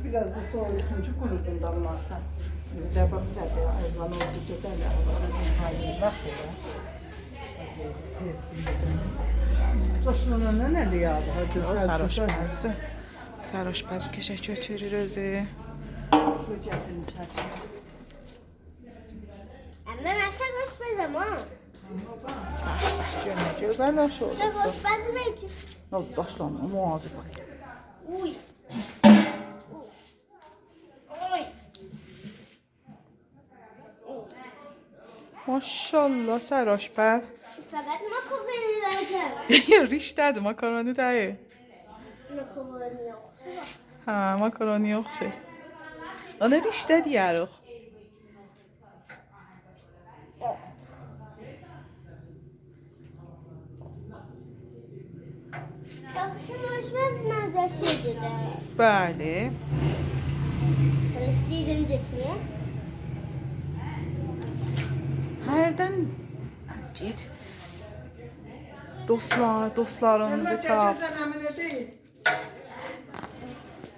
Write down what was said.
Biraz da soğusun çünkü kurutun damlarsan. Bir de bak tabii azdan oldu giderler. Hayır bak ya. Taşlanana ne diyor abi? O sarhoşpazdır. Sarhoşpaz keşək götürür özü. Böcəkini çəkir. Ama ben sarhoşpazım ha. Görmək gözəl oldu. Sarhoşpazım belki. Nasıl daşlanma muazı var. Uy. Oy. Maşallah sarhoşpaz. Fakat makaroni vereceğim. Riştədir, makaroni deyil. Makaroni yok. Ha, makaroni oxşar. Ona riştə deyirik. Sarhoşpaz mədəsidir də. Bəli. Sen istəyirdin getməyə? Hərdən get. Dostlarını da çağır. Sen amine değil.